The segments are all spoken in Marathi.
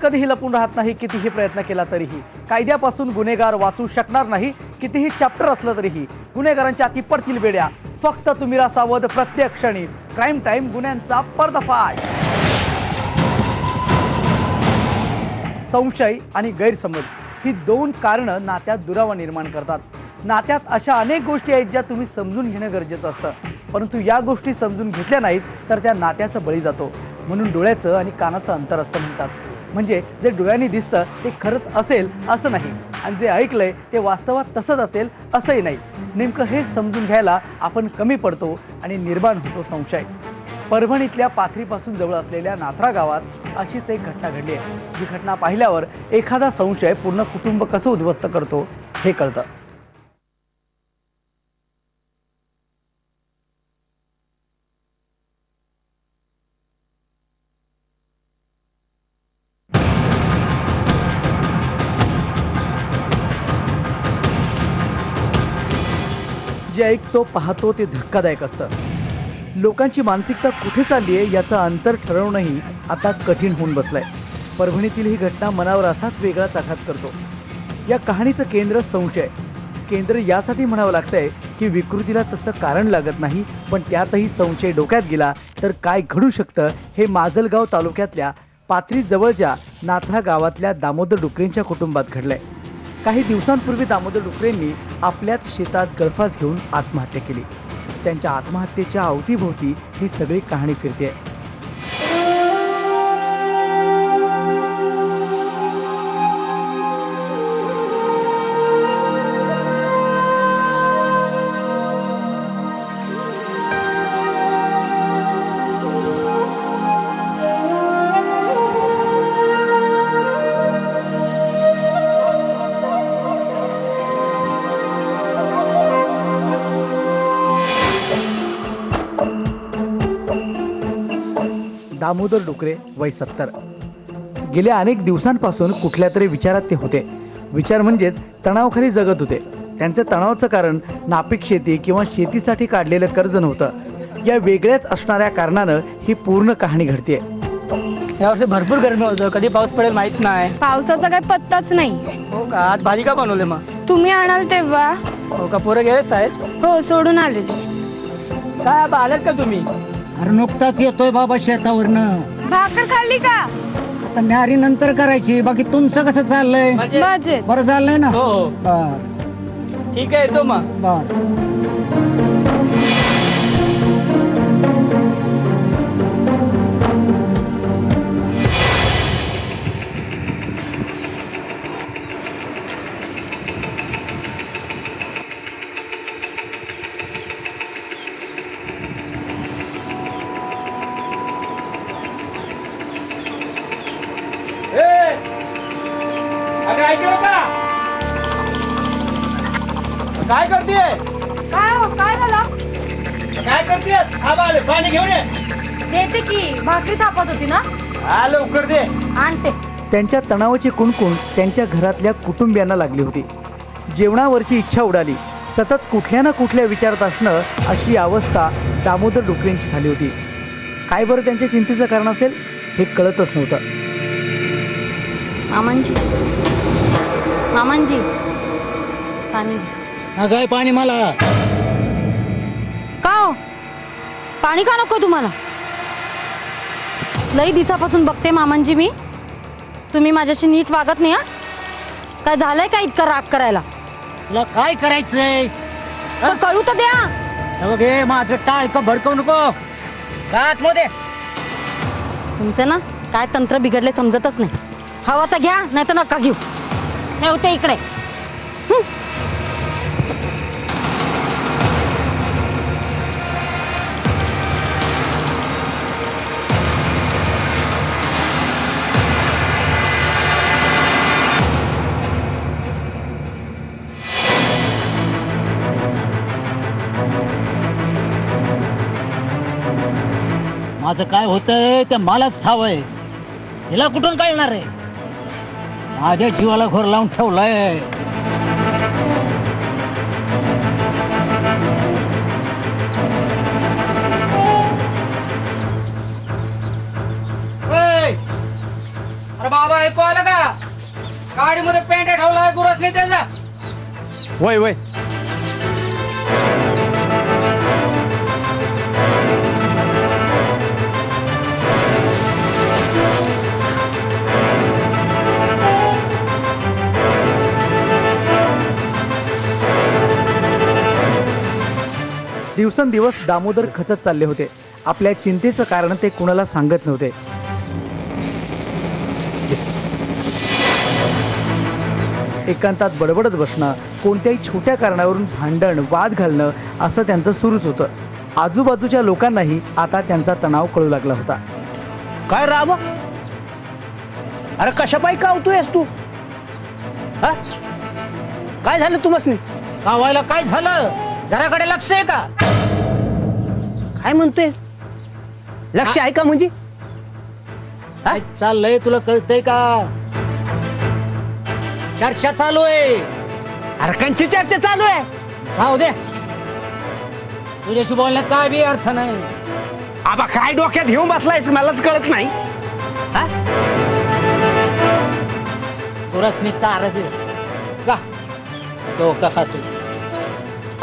कधीही लपून राहत नाही, कितीही प्रयत्न केला तरीही. कायद्यापासून गुन्हेगार वाचू शकणार नाही, कितीही चॅप्टर असलं तरीही. गुन्हेगारांच्या हाती पडतील बेड्या. फक्त तुम्ही राहा सावध प्रत्येक क्षणी. क्राईम टाइम, गुन्ह्यांचा पर्दाफाश. संशय आणि गैरसमज ही दोन कारणं नात्यात दुरावा निर्माण करतात. नात्यात अशा अनेक गोष्टी आहेत ज्या तुम्ही समजून घेणं गरजेचं असतं, परंतु या गोष्टी समजून घेतल्या नाहीत तर त्या नात्याचं बळी जातो. म्हणून डोळ्याचं आणि कानाचं अंतर असतं म्हणतात. म्हणजे जे डोळ्यांनी दिसतं ते खरंच असेल असं नाही, आणि जे ऐकलंय ते वास्तवात तसंच असेल असंही नाही. नेमकं हे समजून घ्यायला आपण कमी पडतो आणि निर्माण होतो संशय. परभणीतल्या पाथरीपासून जवळ असलेल्या नाथरा गावात अशीच एक घटना घडली आहे. जी घटना पाहिल्यावर एखादा संशय पूर्ण कुटुंब कसं उद्ध्वस्त करतो हे कळतं. जे ऐकतो पाहतो ते धक्कादायक असतं. लोकांची मानसिकता कुठे चालली आहे याचं अंतर ठरवणंही आता कठीण होऊन बसलंय. परभणीतील ही घटना मनावर असाच वेगळाच आघात करतो. या कहाणीचं केंद्र संशय. केंद्र यासाठी म्हणावं लागतंय की विकृतीला तसं कारण लागत नाही, पण त्यातही संशय डोक्यात गेला तर काय घडू शकतं हे माजलगाव तालुक्यातल्या पाथरी जवळच्या नाथरा गावातल्या दामोदर डुकरेंच्या कुटुंबात घडलंय. काही दिवसांपूर्वी दामोदर डुकरेंनी आपल्याच शेतात गळफास घेऊन आत्महत्या केली. त्यांच्या आत्महत्येच्या अवतीभोवती ही सगळी कहाणी फिरते. दामोदर डुकरे वय 70. गेल्या अनेक दिवसांपासून कुठल्या तरी विचारात ते होते. विचार म्हणजेच तणावाखाली जगत होते. त्यांचं तणावाचं कारण नापीक शेती किंवा शेतीसाठी काढलेलं कर्ज नव्हतं. या वेगळ्याच असणाऱ्या कारणानं ही पूर्ण कहाणी घडते. यावर्षी भरपूर गरमी होतं, कधी पाऊस पडेल माहित नाही. पावसाचा काही पत्ताच नाही. हो का? आज भाजी का बनवले मग? तुम्ही आणाल तेव्हा. हो का? पोरं गेलेच आहेत? हो, सोडून आलेले. काय आबा, आलेत का तुम्ही? अरे नुकताच येतोय बाबा शेतावरनं. भाकर खाल्ली का? आता न्यारी नंतर करायची. बाकी तुमचं कसं चाललंय? मजेत. बरं चाललंय ना? हो बर ठीक आहे, येतो मग. बर. काय करतेय? काय झालं? काय करतेय? आले पाणी घेऊन ये. देते की, भाकरी थापत होती ना. हा, लवकर दे. आणते. त्यांच्या तणावाची कुणकुण त्यांच्या घरातल्या कुटुंबियांना लागली होती. जेवणावरची इच्छा उडाली. सतत कुठल्या ना कुठल्या विचारात असणं अशी अवस्था दामोदर डुकरेंची झाली होती. काय बरं त्यांच्या चिंतेचं कारण असेल हे कळतच नव्हतं. मामांजी पाणी. काय पाणी मला? का हो? पाणी का नको तुम्हाला? लई दिवसापासून बघते मामांजी मी, तुम्ही माझ्याशी नीट वागत नाही. काय झालंय का इतका राग करायला? तुला काय करायचंय? तर कळू तर द्या. घे माझं टाळकं भडकवू नको. मध्ये तुमचं ना काय तंत्र बिघडले समजतच नाही. हवा तर घ्या, नाही तर नका घेऊ. ठेवते इकडे. माझं काय होतंय ते मलाच ठाव आहे. हिला कुठून कळणार आहे? माझ्या जीवाला घोर लावून ठेवलाय. अरे बाबा, हे मध्ये पेंट ठेवला गुरसने त्याचा. वय वय. दिवसेंदिवस दामोदर खचत चालले होते. आपल्या चिंतेचं कारण ते कुणाला सांगत नव्हते. एकांतात बडबडत बसणं, कोणत्याही छोट्या कारणावरून भांडण वाद घालणं असं त्यांचं सुरूच होतं. आजूबाजूच्या लोकांनाही आता त्यांचा तणाव कळू लागला होता. काय राब, अरे कशा पायी कावतोयस तू? हा? काय झालं तुम्हाला? कावायला काय झालं? घराकडे लक्ष आहे का? काय म्हणतोय? लक्ष आहे का म्हणजे? काय चाललंय तुला कळतंय का? चर्चा चालू आहे. अरे कंची चर्चा चालू आहे? जाऊ दे, तुझ्याशी बोलण्यात काय बी अर्थ नाही. आबा काय डोक्यात घेऊन बसलायस मलाच कळत नाही. हा? गुरसने चारा दे का डोका खातो.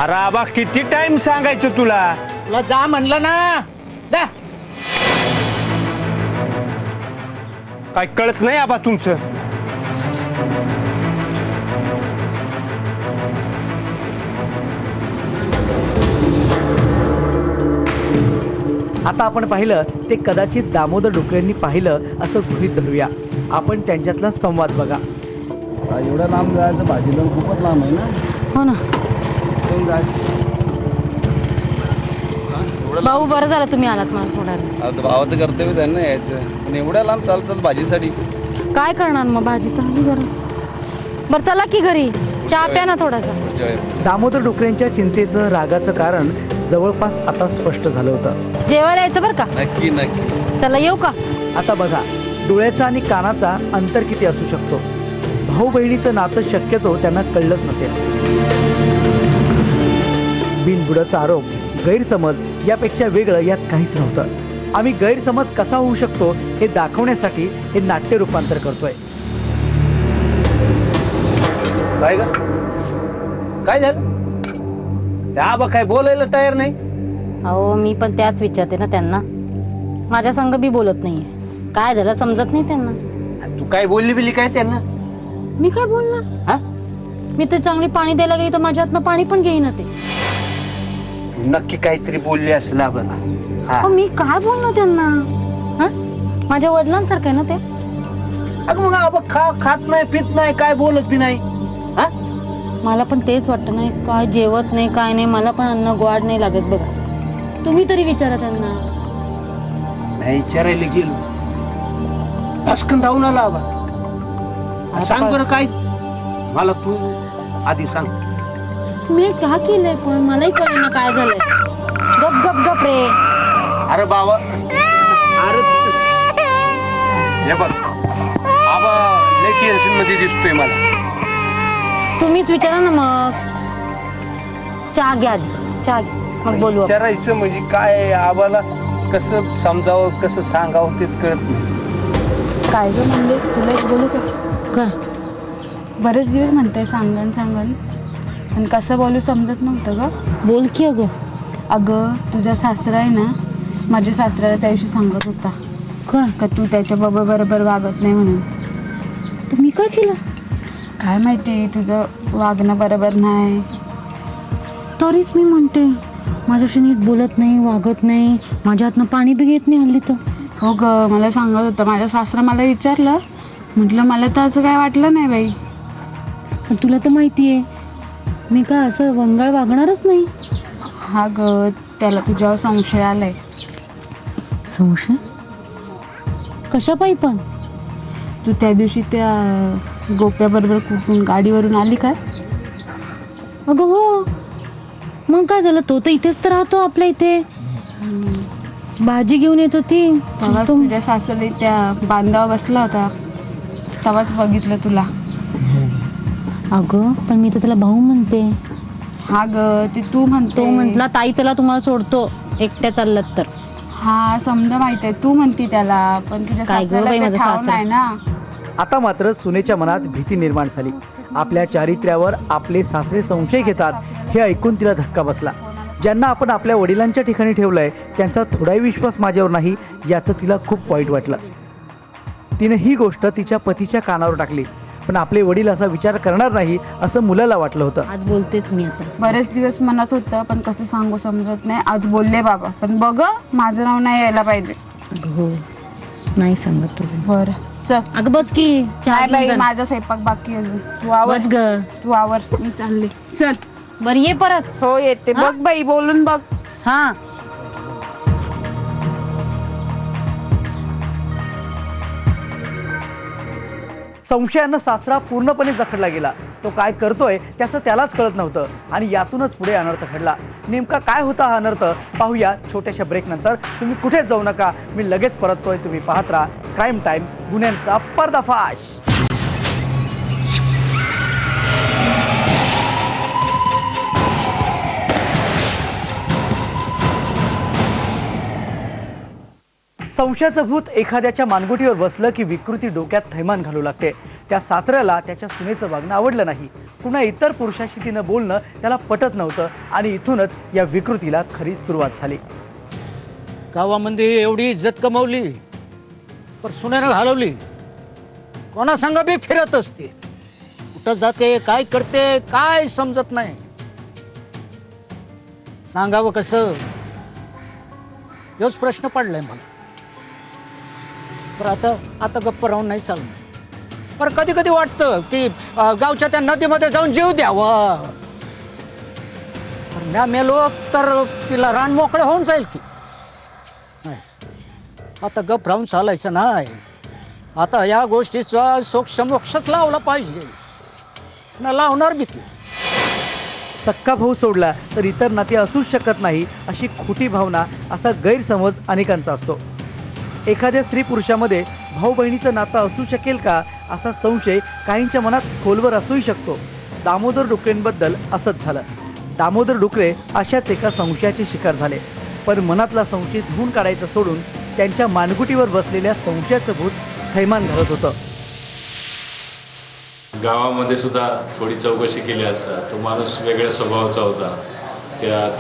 अरे आबा किती टाइम सांगायचं तुला? तुला जा म्हणलं ना. जा. काय कळत नाही आबा तुमचं? आता आपण पाहिलं ते कदाचित दामोदर डोकरेंनी पाहिलं असं गृहीत धरूया. आपण त्यांच्यातला संवाद बघा. एवढ्या लांब जायचं भाजीला खूपच लांब आहे ना. हो ना कोण जायचं? भाऊ, बरं झालं तुम्ही आलात मला सोडायला. आता भावाचं कर्तव्य आहे ना यायचं, पण एवढ्या लांब चालतात भाजीसाठी. काय करणार मग, भाजी तर हवी जरा. बरं चला की घरी, चहा प्या ना थोडासा. पुढच्या वेळेस. दामोदर डोकरेंच्या चिंतेचं रागाचं कारण जवळपास आता स्पष्ट झालं होतं. जेवायला यायचं बरं का? नक्की नक्की. चला येऊ का? आता बघा, डोळ्याचा आणि कानाचा अंतर किती असू शकतो. भाऊ बहिणीचं नातं शक्यतो त्यांना कळलंच नसेल. बिनबुडाचा आरोप, गैरसमज यापेक्षा वेगळं यात काहीच नव्हतं. आम्ही गैरसमज कसा होऊ शकतो हे दाखवण्यासाठी हे नाट्य रूपांतर करतोय. काय ग? काय झालं? त्या आबा काय बोलायला तयार नाही. अहो मी पण त्याच विचारते ना त्यांना. माझ्या संग बी बोलत नाहीये. काय झालं समजत नाही त्यांना. तू काय बोलली बिली काय त्यांना? मी काय बोलणार? हा? मी तर चांगली पाणी द्यायला गेली तर माझ्या हातनं पाणी पण घेईना ते. नक्की काहीतरी बोलली असेल आबाला. हा. अहो, मी काय बोलणार त्यांना? हा? माझ्या वडिलांसारखं आहे ना ते. अगं मग आबा खात नाही पित नाही काय बोलत बी नाही. हा? मला पण तेच वाटतं नाही, काय जेवत नाही काय नाही. मला पण अन्न गोड नाही लागत बघा. तुम्ही तरी विचारा त्यांना. नाही विचारायला गेलो, भस्कन धावून आला आबा. सांग बरं काय मला, तू आधी सांग. मी का केलंय पण मलाही कळेना काय झालंय. गप गप गप रे. अरे बाबा, अरे हे बघ आबा लय टेन्शन मध्ये दिसतोय मला. तुम्हीच विचारा ना मग. चहा घ्या आधी, चहा घ्या मग बोलू आपण. विचारायचं म्हणजे काय, आबाला कसं समजावं कसं सांगावं तेच कळत नाही. काय ग म्हणजे तुला एक बोलू का? काय? बरेच दिवस म्हणताय सांगन सांगन, पण कसं बोलू समजत नव्हतं ग. बोल की अगं. अगं तुझा सासरा आहे ना, माझ्या सासऱ्याला त्या दिवशी सांगत होता काय? का तू त्याच्या बरोबर वागत नाही म्हणून. तर मी काय केलं? काय माहिती, तुझं वागणं बरोबर नाही. तरीच मी म्हणते माझ्याशी नीट बोलत नाही, वागत नाही, माझ्या हातनं पाणी बी घेत नाही हल्ली तर. हो ग, मला सांगत होता. माझा सासरा मला विचारलं, म्हटलं मला तर असं काय वाटलं नाही बाई. पण तुला तर माहिती आहे मी काय असं वंगाळ वागणारच नाही. हा ग, त्याला तुझ्यावर संशय आलाय. संशय? कशा पायी पण? तू त्या दिवशी त्या गोप्याबरोबर कुठून गाडीवरून आली काय? अगं हो, मग काय झालं? तो तर इथेच तर राहतो आपल्या इथे. भाजी घेऊन येत होती तेव्हाच तुझ्या सासूला त्या बांधावर बसला होता, तेव्हाच बघितलं तुला. अगं पण मी तर त्याला भाऊ म्हणते. हा ग, ते तू म्हणतो. तो म्हटला ताई चला तुम्हाला सोडतो, एकट्या चाललात तर. हा समजा माहित आहे, तू म्हणती त्याला, पण तुझ्या काय गं सासऱ्याला बाई ते माझं ठाव सासरा. नाही ना. आता मात्र सुनेच्या मनात भीती निर्माण झाली. आपल्या चारित्र्यावर आपले सासरे संशय घेतात हे ऐकून तिला धक्का बसला. ज्यांना आपण आपल्या वडिलांच्या ठिकाणी ठेवलंय त्यांचा थोडाही विश्वास माझ्यावर नाही याचं तिला खूप वाईट वाटलं. तिने ही गोष्ट तिच्या पतीच्या कानावर टाकली, पण आपले वडील असा विचार करणार नाही असं मुलाला वाटलं होतं. आज बोलतेच मी आता. बरेच दिवस मनात होतं पण कसं सांगू समजत नाही. आज बोलले बाबा, पण बघ माझं नाव नाही यायला पाहिजे. हो, नाही सांगत तुझं. बरं चल. अगं बस की काय चहा बाई, घेऊन जा. माझा स्वयंपाक बाकी अजून. तू आवर बस ग. तू आवर, मी चालले. चल. बरं ये परत. हो येते. बघ बाई, बोलून बघ. हा. संशयानं सासरा पूर्णपणे जखडला गेला. तो काय करतोय त्याचं त्यालाच कळत नव्हतं आणि यातूनच पुढे अनर्थ घडला. नेमका काय होता हा अनर्थ पाहूया छोट्याशा ब्रेक नंतर. तुम्ही कुठेच जाऊ नका, मी लगेच परततोय. तुम्ही पाहत राहा क्राईम टाईम, गुन्ह्यांचा पर्दाफाश. संशयाचं भूत एखाद्याच्या मानगुटीवर बसलं की विकृती डोक्यात थैमान घालू लागते. त्या सासऱ्याला त्याच्या सुनेचं वागणं आवडलं नाही. पुन्हा इतर पुरुषाशी तिनं बोलणं त्याला पटत नव्हतं आणि इथूनच या विकृतीला खरी सुरुवात झाली. गावामध्ये एवढी इज्जत कमावली पण सुनेनं घालवली. कोणा संग बी फिरत असते, कुठं जाते, काय करते, काय समजत नाही. सांगावं कसं, हेच प्रश्न पडलाय मला. तर आता गप्प राहून नाही चालणार. पर कधी कधी वाटतं की गावच्या त्या नदीमध्ये जाऊन जीव द्यावा. पण म्या मेलो तर तिला रान मोकळं होऊन जाईल की नाही. आता गप राहून चालायचं नाही. आता या गोष्टीचा सोक्षमोक्षच लावला पाहिजे. ना लावणार भीती. सक्का भाऊ सोडला तर इतर नाते असूच शकत नाही अशी खोटी भावना, असा गैरसमज अनेकांचा असतो. एखाद्या स्त्री पुरुषामध्ये भाऊ बहिणीचं नातं असू शकेल का असा संशय काहींच्या मनात खोलवर असूही शकतो. दामोदर डुकरेंबद्दल असंच झालं. दामोदर डुकरे अशाच एका संशयाचे शिकार झाले. पण मनातला संशय धुवून काढायचं सोडून त्यांच्या मानगुटीवर बसलेल्या संशयाचं भूत थैमान घालत होतं. गावामध्ये सुद्धा थोडी चौकशी केली असता तो माणूस वेगळ्या स्वभावाचा होता.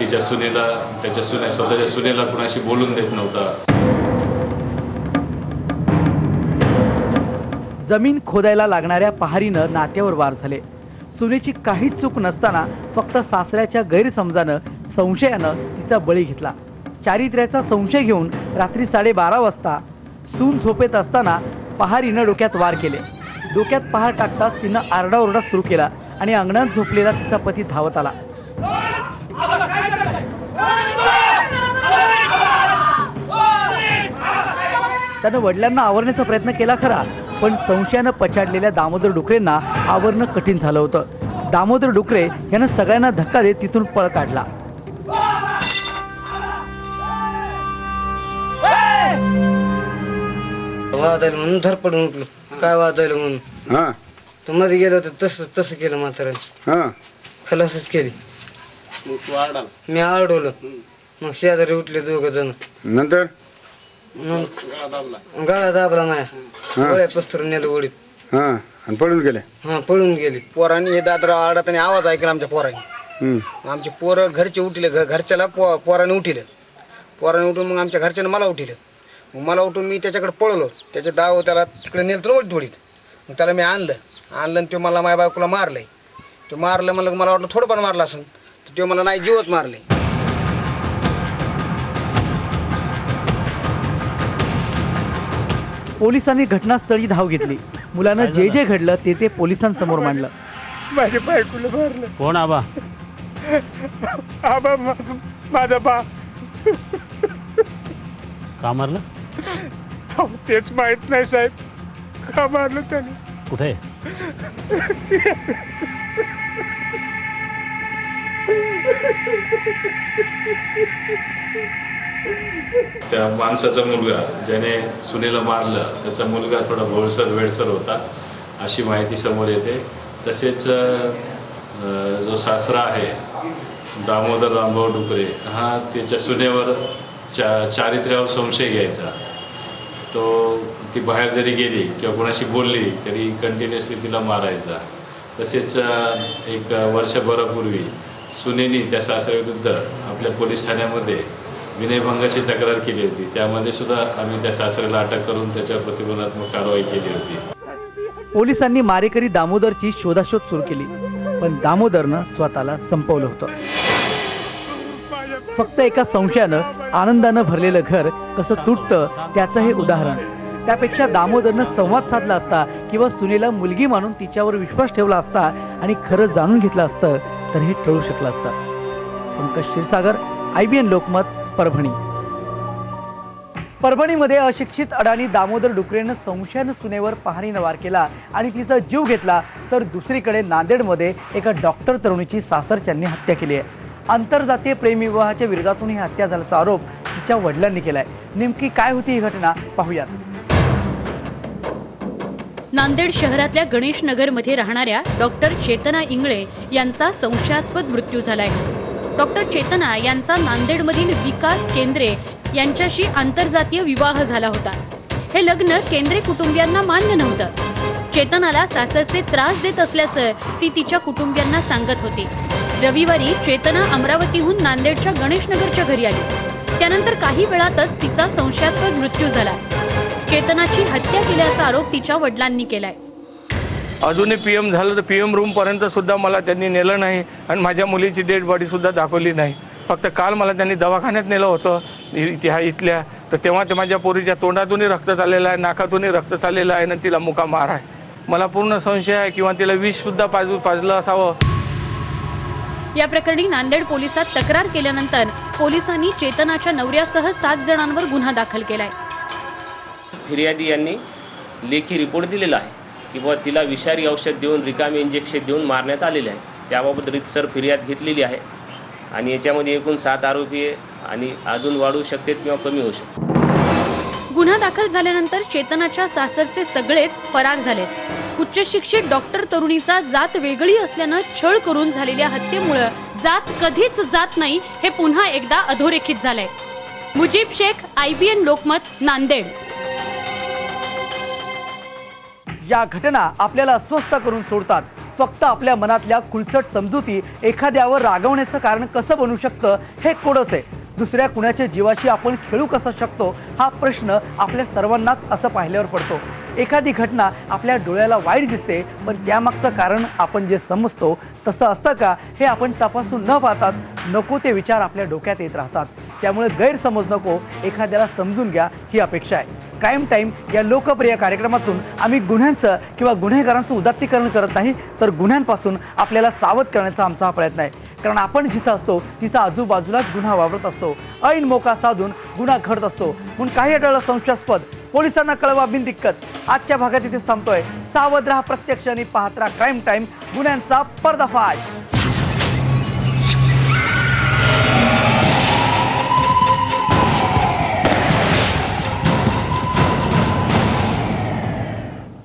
तिच्या सुनेला, स्वतःच्या सुनेला कुणाशी बोलून देत नव्हता. जमीन खोदायला लागणाऱ्या पहारीनं नात्यावर वार झाले. सुनेची काहीच चूक नसताना फक्त सासऱ्याच्या गैरसमजानं, संशयानं तिचा बळी घेतला. चारित्र्याचा संशय घेऊन रात्री 12:30 वाजता सून झोपेत असताना पहारीनं डोक्यात वार केले. डोक्यात पहार टाकताच तिनं आरडाओरडा सुरू केला आणि अंगणात झोपलेला तिचा पती धावत आला. त्यानं वडिलांना आवरण्याचा प्रयत्न केला खरा, पण संशयानं पछाडलेल्या दामोदर डुकरेंना आवरणं कठीण झालं होतं. दामोदर डुकरे यानं सगळ्यांना धक्का देत तिथून पळ काढला. वाजायला म्हणून धरपडून उठलो. काय वाजायला म्हणून तर मध्ये गेलं तर तसं केलं म्हाताऱ्यानं. खलासच केली. मी आरडवलं. मग शेजारी उठले 2 जण. नंतर गाळा दाबला माया. गोळ्या पस्तरून नेलं ओढीत. आणि पळून गेले. पळून गेली. पोरांनी हे दादरा आडत आणि आवाज ऐकला आमच्या पोरांनी. आमचे पोरं घरचे उठले. घरच्याला पोराने उठिले. पोराने उठून मग आमच्या घरच्यानं मला उठिलं. मग मला उठून मी त्याच्याकडे पळलो. त्याचे डाव त्याला तिकडे नेलं तर थोडीत. मग त्याला मी आणलं आणि तो मला माझ्या बायकोला मारलंय. तो मारलं म्हणलं मला वाटलं थोडं पण मारलं असेल तर तो मला नाही जीवच मारले. पोलिसांनी घटनास्थळी धाव घेतली. मुलानं जे घडलं ते पोलिसांसमोर मांडलं. माझ्या बायकोला मारलं. कोण आबा? आबा माझा बा. का मारलं? तेच माहित नाही साहेब. का मारलं त्याने? कुठे? त्या माणसाचा मुलगा ज्याने सुनेला मारलं त्याचा मुलगा थोडा भोळसर वेडसर होता अशी माहिती समोर येते. तसेच जो सासरा आहे दामोदर रामभाऊ डुकरे हा त्याच्या सुनेवर चारित्र्यावर संशय घ्यायचा. तो ती बाहेर जरी गेली किंवा कोणाशी बोलली तरी कंटिन्युअसली तिला मारायचा. तसेच एक वर्षभरापूर्वी सुनेनी त्या सासऱ्याविरुद्ध आपल्या पोलीस ठाण्यामध्ये विनयभंगाची तक्रार केली होती. त्यामध्ये सुद्धा आम्ही त्या सासऱ्याला अटक करून त्याच्यावर प्रतिबंधात्मक कारवाई केली होती. पोलिसांनी मारेकरी दामोदरची शोधाशोध सुरू केली, पण दामोदरनं स्वतःला संपवलं होतं. फक्त एका संशयानं आनंदानं भरलेलं घर कसं तुटतं त्याचं हे उदाहरण. त्यापेक्षा दामोदरनं संवाद साधला असता किंवा सुनेला मुलगी मानून तिच्यावर विश्वास ठेवला असता आणि खरं जाणून घेतलं असतं तर हे टळू शकलं असतं. पंकज क्षीरसागर, IBN लोकमत, परभणी. परभणीमध्ये अशिक्षित अडाणी दामोदर डुकरेनं संशयानं सुनेवर पहारीनं वार केला आणि तिचा जीव घेतला, तर दुसरीकडे नांदेडमध्ये एका डॉक्टर तरुणीची सासरच्यांनी हत्या केली आहे. आंतरजातीय प्रेमविवाहाच्या विरोधातून ही हत्या झाल्याचा आरोप तिच्या वडिलांनी केलाय. नेमकी काय होती ही घटना पाहूयात. नांदेड शहरातल्या गणेश नगरमध्ये राहणाऱ्या डॉक्टर चेतना इंगळे यांचा संशयास्पद मृत्यू झालाय. डॉक्टर चेतना यांचा नांदेडमधील विकास केंद्रे यांच्याशी आंतरजातीय विवाह झाला होता. हे लग्न केंद्रे कुटुंबियांना मान्य नव्हतं. चेतनाला सासरचे त्रास देत असल्याचं ती तिच्या कुटुंबियांना सांगत होती. रविवारी चेतना अमरावतीहून नांदेडच्या गणेशनगरच्या घरी आली. त्यानंतर काही वेळातच तिचा संशयास्पद मृत्यू झाला. चेतनाची हत्या केल्याचा आरोप तिच्या वडिलांनी केलाय. अजूनही PM झालं तर PM रूमपर्यंत सुद्धा मला त्यांनी नेलं नाही आणि माझ्या मुलीची डेड बॉडी सुद्धा दाखवली नाही. फक्त काल मला त्यांनी दवाखान्यात नेलं होतं इथल्या, तर तेव्हा ते माझ्या पोरीच्या तोंडातूनही रक्त चाललेलं आहे, नाकातूनही रक्त चाललेलं आहे आणि तिला मुका मार आहे. मला पूर्ण संशय आहे किंवा तिला विष सुद्धा पाजलं असावं. या प्रकरणी नांदेड पोलिसात तक्रार केल्यानंतर पोलिसांनी चेतनाच्या नवऱ्यासह 7 जणांवर गुन्हा दाखल केलाय. फिर्यादी यांनी लेखी रिपोर्ट दिलेला आहे की बुवा तिला विषारी औषध देऊन रिकामी इंजेक्शन देऊन मारण्यात आलेले आहे. त्याबाबत रीतसर फिर्याद घेतलेली आहे आणि याच्यामध्ये एकूण 7 आरोपी आहे आणि अजून वाढू शकतात किंवा कमी होऊ शकतात. गुन्हा दाखल झाल्यानंतर चेतनाच्या सासरचे सगळेच फरार झालेत. उच्च शिक्षित डॉक्टर तरुणीचा जात वेगळी असल्यानं छळ करून झालेल्या हत्येमुळे जात कधीच जात नाही हे पुन्हा एकदा अधोरेखित झालंय. मुजीब शेख, IBN लोकमत, नांदेड. या घटना आपल्याला अस्वस्थ करून सोडतात. फक्त आपल्या मनातल्या खुलचट समजुती एखाद्यावर रागवण्याचं कारण कसं बनू शकतं हे कोडच आहे. दुसऱ्या कुणाच्या जीवाशी आपण खेळू कसं शकतो हा प्रश्न आपल्या सर्वांनाच असं पाहिल्यावर पडतो. एखादी घटना आपल्या डोळ्याला वाईट दिसते, पण त्यामागचं कारण आपण जे समजतो तसं असतं का हे आपण तपासून न पाहताच नको ते विचार आपल्या डोक्यात येत राहतात. त्यामुळे गैरसमज नको, एखाद्याला समजून घ्या ही अपेक्षा आहे. क्राईम टाईम या लोकप्रिय कार्यक्रमातून आम्ही गुन्ह्यांचं किंवा गुन्हेगारांचं उदात्तीकरण करत नाही, तर गुन्ह्यांपासून आपल्याला सावध करण्याचा आमचा हा प्रयत्न आहे. कारण आपण जिथं असतो तिथं आजूबाजूलाच गुन्हा वावरत असतो. ऐन मोका साधून गुन्हा घडत असतो. म्हणून काही अटळलं संशयास्पद पोलिसांना कळवा बिनदिक्कत. आजच्या भागात इथेच थांबतोय. सावध राहा, प्रत्यक्ष आणि पाहत राहा क्राईम टाईम, गुन्ह्यांचा पर्दाफाश.